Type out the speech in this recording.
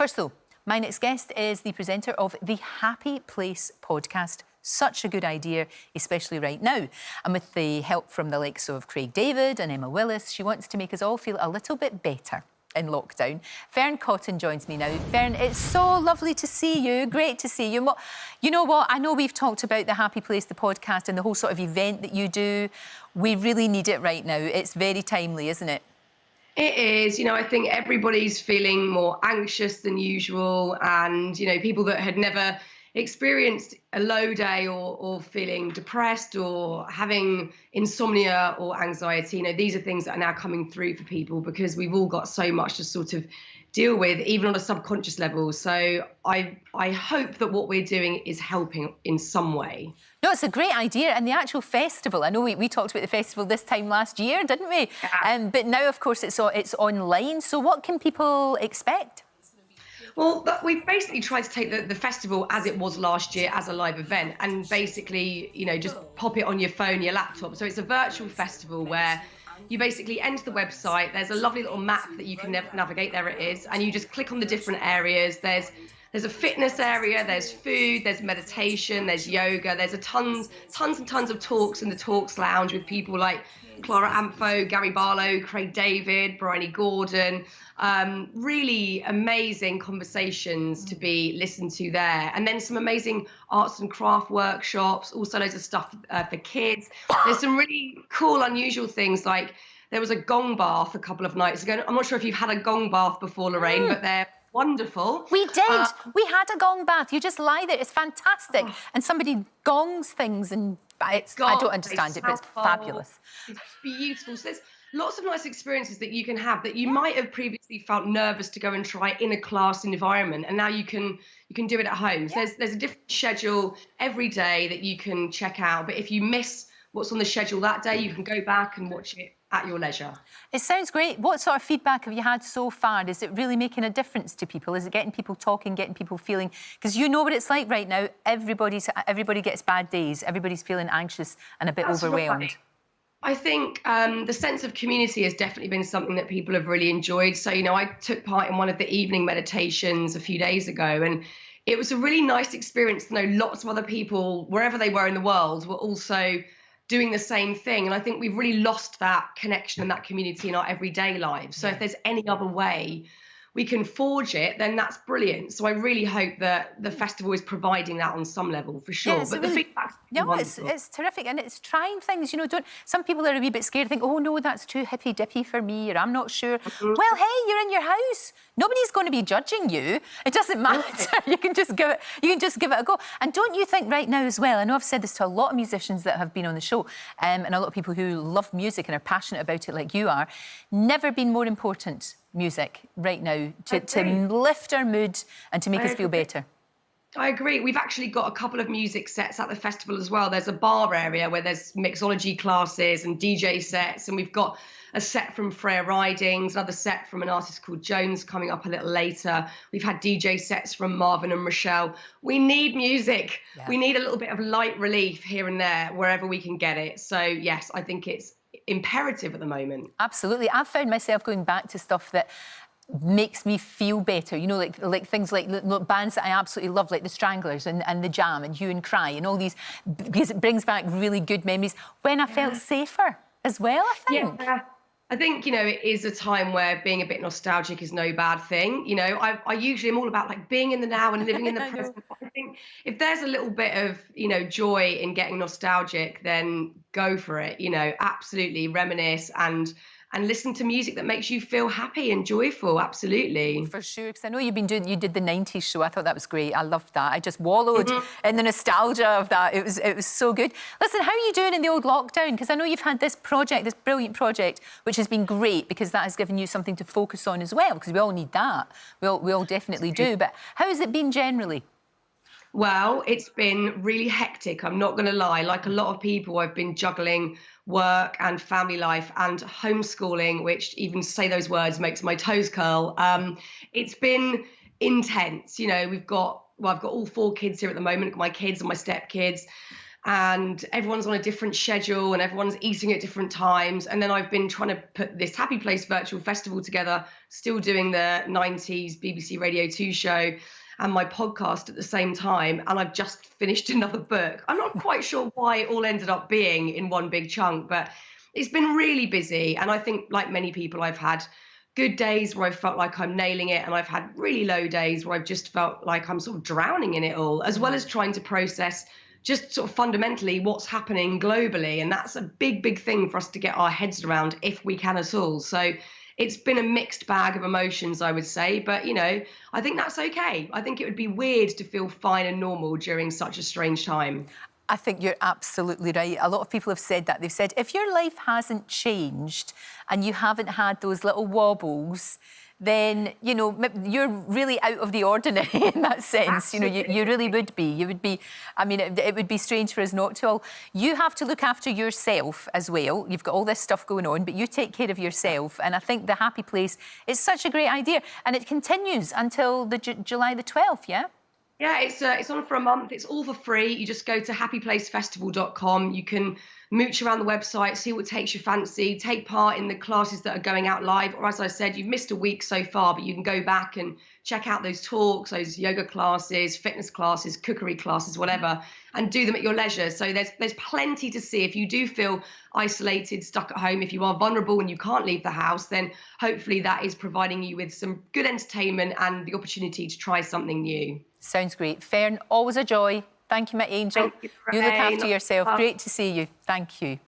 First though, my next guest is the presenter of the Happy Place podcast. Such a good idea, especially right now. And with the help from the likes of Craig David and Emma Willis, she wants to make us all feel a little bit better in lockdown. Fearne Cotton joins me now. Fearne, it's so lovely to see you. Great to see you. You know what? I know we've talked about the Happy Place, the podcast, and the whole sort of event that you do. We really need it right now. It's very timely, isn't it? It is. You know, I think everybody's feeling more anxious than usual, and, you know, people that had never experienced a low day or feeling depressed or having insomnia or anxiety, you know, these are things that are now coming through for people because we've all got so much to sort of deal with, even on a subconscious level. So I hope that what we're doing is helping in some way. No, it's a great idea. And the actual festival, I know we talked about the festival this time last year, didn't we? Yeah. But now, of course, it's online. So what can people expect? Well, we've basically tried to take the festival as it was last year as a live event and basically, you know, just pop it on your phone, your laptop. So it's a virtual festival where you basically enter the website. There's a lovely little map that you can navigate. There it is. And you just click on the different areas. There's a fitness area, there's food, there's meditation, there's yoga. There's tons and tons of talks in the Talks Lounge with people like Clara Ampho, Gary Barlow, Craig David, Bryony Gordon. Really amazing conversations to be listened to there. And then some amazing arts and craft workshops, also loads of stuff for kids. There's some really cool, unusual things, like there was a Gong Bath a couple of nights ago. I'm not sure if you've had a Gong Bath before, Lorraine, but they're wonderful. We did. We had a Gong Bath. You just lie there. It's fantastic. And somebody gongs things and I don't understand it, but it's fabulous. It's beautiful. So there's lots of nice experiences that you can have that you might have previously felt nervous to go and try in a class environment, and now you can do it at home. So there's a different schedule every day that you can check out. But if you miss what's on the schedule that day, you can go back and watch it at your leisure. It sounds great. What sort of feedback have you had so far? Is it really making a difference to people? Is it getting people talking, getting people feeling? Because you know what it's like right now. Everybody gets bad days. Everybody's feeling anxious and a bit overwhelmed. Right. I think the sense of community has definitely been something that people have really enjoyed. So, you know, I took part in one of the evening meditations a few days ago, and it was a really nice experience to know lots of other people, wherever they were in the world, were also doing the same thing. And I think we've really lost that connection and that community in our everyday lives. So if there's any other way we can forge it, then that's brilliant. So I really hope that the festival is providing that on some level, for sure. But the feedback, it's terrific, and it's trying things. You know, some people are a wee bit scared, think, oh no, that's too hippy dippy for me, or I'm not sure. Well, hey, you're in your house. Nobody's going to be judging you. It doesn't matter. You can just give it a go. And don't you think right now as well? I know I've said this to a lot of musicians that have been on the show, and a lot of people who love music and are passionate about it, like you are. Never been more important, music right now, to lift our mood and to make us feel better. I agree. We've actually got a couple of music sets at the festival as well. There's a bar area where there's mixology classes and DJ sets, and we've got a set from Freya Ridings, another set from an artist called Jones coming up a little later. We've had DJ sets from Marvin and Rochelle. We need music. Yeah. We need a little bit of light relief here and there, wherever we can get it. So yes, I think it's imperative at the moment. Absolutely. I've found myself going back to stuff that makes me feel better, you know, like things like bands that I absolutely love, like the Stranglers and the Jam and Hue and Cry and all these, because it brings back really good memories when I felt safer as well, I think. Yeah. I think, you know, it is a time where being a bit nostalgic is no bad thing. You know, I usually am all about like being in the now and living in the present. I think if there's a little bit of, you know, joy in getting nostalgic, then go for it. You know, absolutely reminisce and listen to music that makes you feel happy and joyful. Absolutely. For sure, because I know you did the 90s show. I thought that was great. I loved that. I just wallowed in the nostalgia of that. It was so good. Listen, how are you doing in the old lockdown? Because I know you've had this brilliant project, which has been great because that has given you something to focus on as well, because we all need that. We all definitely do. But how has it been generally? Well, it's been really hectic, I'm not going to lie. Like a lot of people, I've been juggling work and family life and homeschooling, which even to say those words makes my toes curl. It's been intense. You know, I've got all 4 kids here at the moment, my kids and my stepkids. and everyone's on a different schedule and everyone's eating at different times. And then I've been trying to put this Happy Place virtual festival together, still doing the 90s BBC Radio 2 show and my podcast at the same time. And I've just finished another book. I'm not quite sure why it all ended up being in one big chunk, but it's been really busy. And I think, like many people, I've had good days where I've felt like I'm nailing it, and I've had really low days where I've just felt like I'm sort of drowning in it all, as well as trying to process just sort of fundamentally what's happening globally. And that's a big, big thing for us to get our heads around, if we can at all. So it's been a mixed bag of emotions, I would say. But, you know, I think that's okay. I think it would be weird to feel fine and normal during such a strange time. I think you're absolutely right. A lot of people have said that. They've said, if your life hasn't changed and you haven't had those little wobbles, then, you know, you're really out of the ordinary in that sense. Absolutely. You know, you really would be. You would be, I mean, it would be strange for us not to all. You have to look after yourself as well. You've got all this stuff going on, but you take care of yourself. And I think the Happy Place is such a great idea. And it continues until the July the 12th, yeah? Yeah, it's on for a month. It's all for free. You just go to happyplacefestival.com. You can mooch around the website, see what takes your fancy, take part in the classes that are going out live. Or as I said, you've missed a week so far, but you can go back and check out those talks, those yoga classes, fitness classes, cookery classes, whatever, and do them at your leisure. So there's plenty to see. If you do feel isolated, stuck at home, if you are vulnerable and you can't leave the house, then hopefully that is providing you with some good entertainment and the opportunity to try something new. Sounds great. Fearne, always a joy. Thank you, my angel. Thank you, you look after Lorraine. yourself. Great to see you. Thank you.